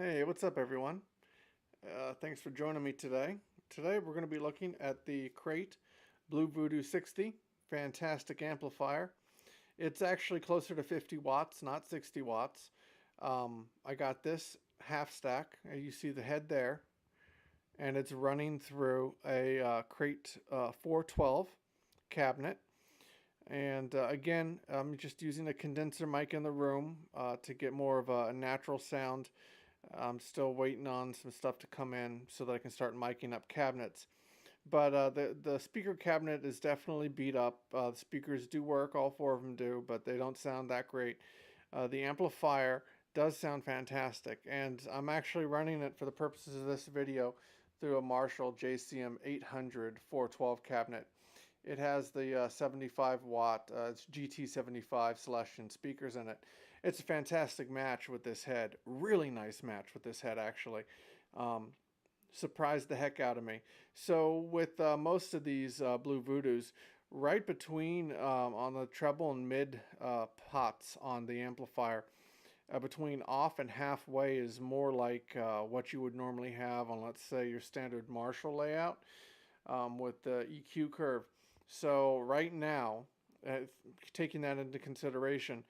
Hey, what's up, everyone? Thanks for joining me today. Today, we're going to be looking at the Crate Blue Voodoo 60. Fantastic amplifier. It's actually closer to 50 watts, not 60 watts. I got this half stack. You see the head there, and it's running through a Crate 412 cabinet. And again, I'm just using a condenser mic in the room to get more of a natural sound. I'm still waiting on some stuff to come in so that I can start miking up cabinets. But the speaker cabinet is definitely beat up. The speakers do work, all four of them do, but they don't sound that great. The amplifier does sound fantastic, and I'm actually running it for the purposes of this video through a Marshall JCM 800 412 cabinet. It has the 75 watt it's GT75 Celestion speakers in it. It's a fantastic match with this head. Really nice match with this head, actually. Um, Surprised the heck out of me. So with most of these Blue Voodoos, right between on the treble and mid pots on the amplifier, between off and halfway is more like what you would normally have on, let's say, your standard Marshall layout with the EQ curve. So right now, taking that into consideration,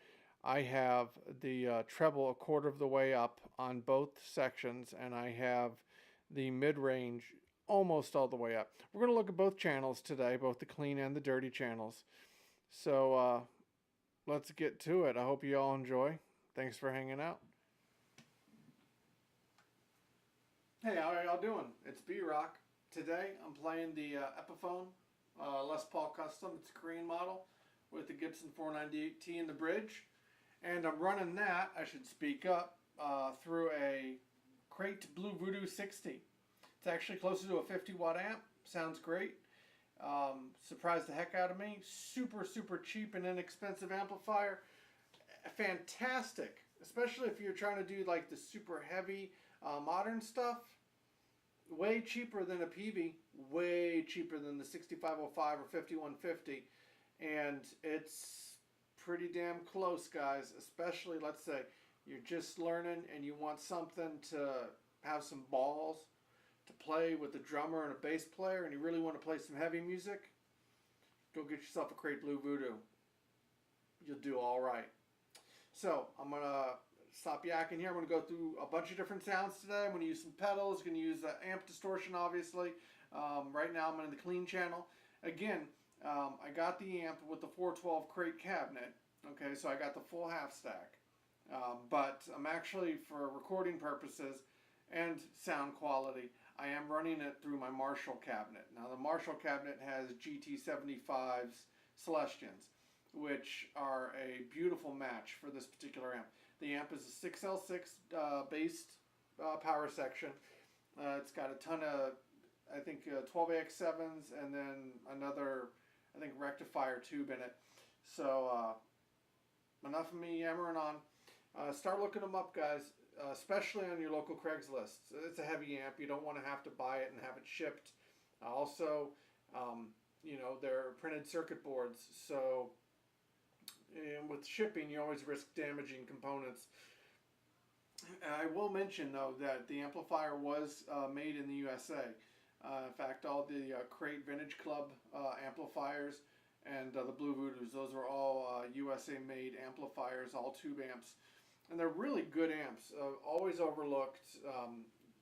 I have the treble a quarter of the way up on both sections, and I have the mid-range almost all the way up. We're going to look at both channels today, both the clean and the dirty channels. So let's get to it. I hope you all enjoy. Thanks for hanging out. Hey, how are y'all doing? It's B-Rock. Today I'm playing the Epiphone Les Paul Custom. It's a Korean model with the Gibson 498T in the bridge. And I'm running that, I should speak up, through a Crate Blue Voodoo 60. It's actually closer to a 50 watt amp. Sounds great. Surprised the heck out of me. Super, super cheap and inexpensive amplifier. Fantastic, especially if you're trying to do like the super heavy modern stuff. Way cheaper than a PV, way cheaper than the 6505 or 5150, and it's pretty damn close, guys. Especially, let's say you're just learning and you want something to have some balls to play with a drummer and a bass player, and you really want to play some heavy music. Go get yourself a Crate Blue Voodoo. You'll do all right. So I'm gonna stop yakking here. I'm going to go through a bunch of different sounds today. I'm going to use some pedals. I'm going to use amp distortion, obviously. Right now I'm in the clean channel. Again, I got the amp with the 412 Crate cabinet. Okay, so I got the full half stack. But I'm actually, for recording purposes and sound quality, I am running it through my Marshall cabinet. Now the Marshall cabinet has GT75s Celestions, which are a beautiful match for this particular amp. The amp is a 6L6 based power section. It's got a ton of, I think, 12AX7s and then another, I think, rectifier tube in it. So enough of me yammering on. Start looking them up, guys, especially on your local Craigslist. It's a heavy amp. You don't want to have to buy it and have it shipped. Also, you know, they're printed circuit boards, so and with shipping, you always risk damaging components. I will mention, though, that the amplifier was made in the USA. In fact, all the Crate Vintage Club amplifiers and the Blue Voodoos, those are all USA-made amplifiers, all tube amps. And they're really good amps, always overlooked.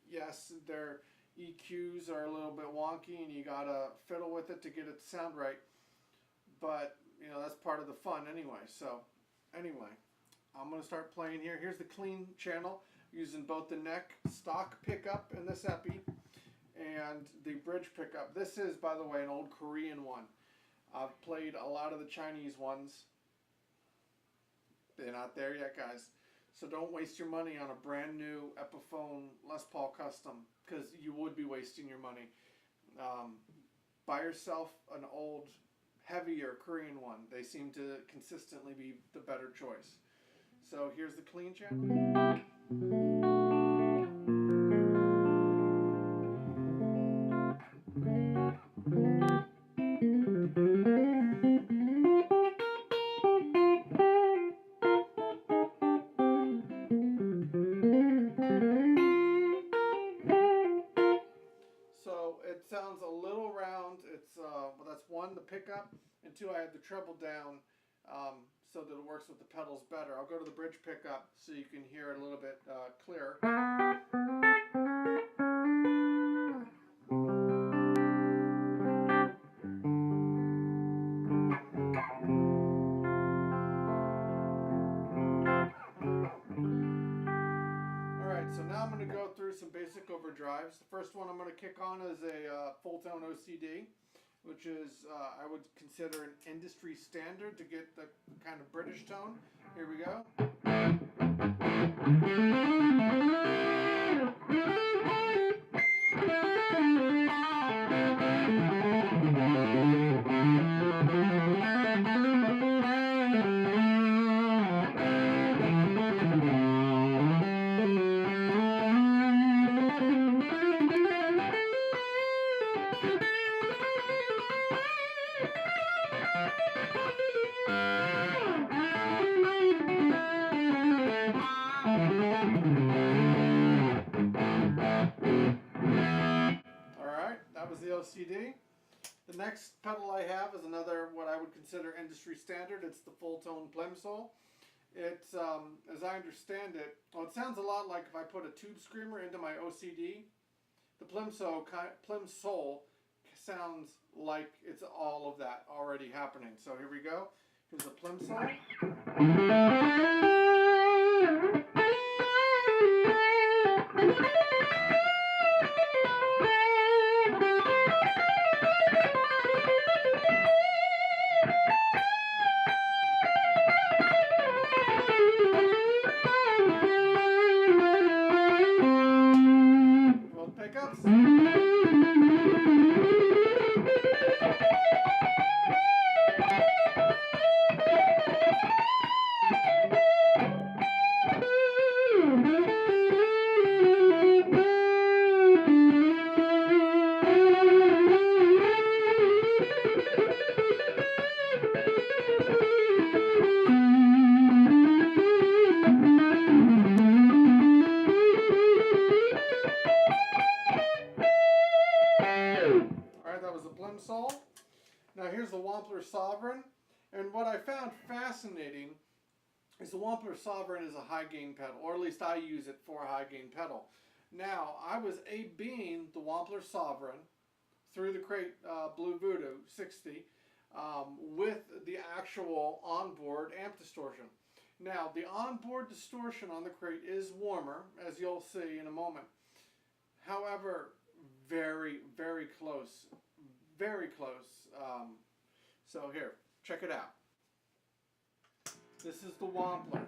Yes, their EQs are a little bit wonky, and you gotta fiddle with it to get it to sound right. But you know, that's part of the fun anyway. So anyway, I'm going to start playing here. Here's the clean channel using both the neck stock pickup in this epi and the bridge pickup. This is, by the way, an old Korean one. I've played a lot of the Chinese ones. They're not there yet, guys. So don't waste your money on a brand new Epiphone Les Paul Custom, because you would be wasting your money. Buy yourself an old, heavier Korean one. They seem to consistently be the better choice. So here's the clean channel. pickup, and 2, I have the treble down so that it works with the pedals better. I'll go to the bridge pickup so you can hear it a little bit clearer. Alright, so now I'm going to go through some basic overdrives. The first one I'm going to kick on is a full tone OCD, which is, I would consider an industry standard to get the kind of British tone. Here we go. OCD. The next pedal I have is another what I would consider industry standard. It's the full tone plimsoll. It's, as I understand it, well, it sounds a lot like if I put a tube screamer into my OCD. The plimsoll sounds like it's all of that already happening. So here we go. Here's the plimsoll. Pickups. Plimsoll. Now here's the Wampler Sovereign, and what I found fascinating is the Wampler Sovereign is a high gain pedal, or at least I use it for a high gain pedal. Now I was A-B'ing the Wampler Sovereign through the crate Blue Voodoo 60 with the actual onboard amp distortion. Now the onboard distortion on the crate is warmer, as you'll see in a moment. However, very, very close. Very close. So here, check it out. This is the Wampler.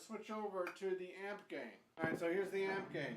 to switch over to the amp gain. Alright, so here's the amp gain.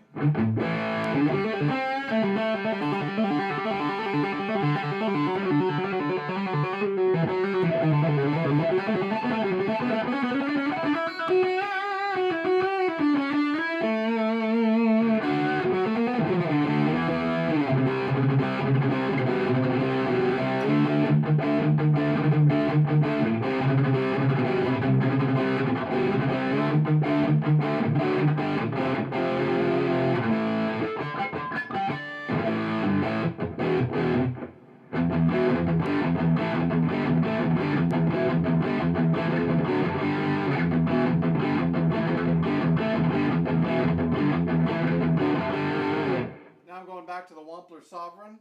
Now I'm going back to the Wampler Sovereign.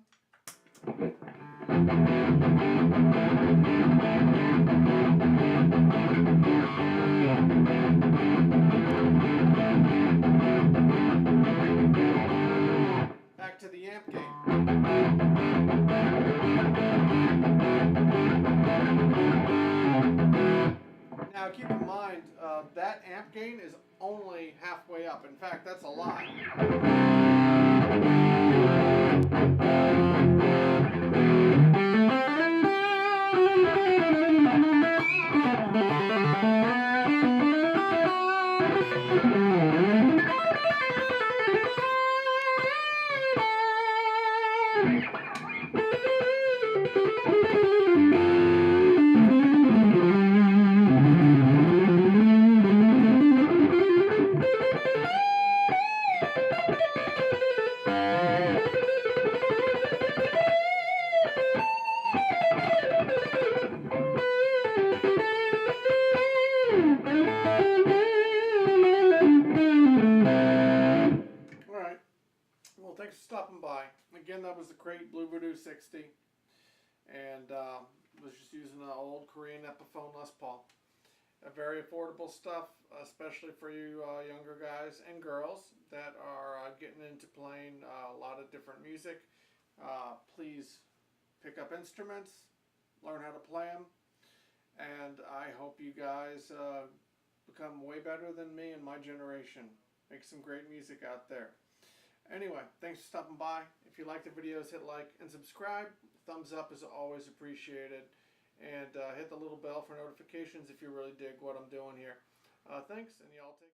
Back to the amp gain. Now keep in mind, that amp gain is only halfway up. In fact, that's a lot. Well, thanks for stopping by. Again, that was the Crate Blue Voodoo 60, and was just using an old Korean Epiphone Les Paul. Very affordable stuff, especially for you younger guys and girls that are getting into playing a lot of different music. Please pick up instruments, learn how to play them, and I hope you guys become way better than me and my generation. Make some great music out there. Anyway, thanks for stopping by. If you like the videos, hit like and subscribe. Thumbs up is always appreciated. And hit the little bell for notifications if you really dig what I'm doing here. Thanks, and y'all take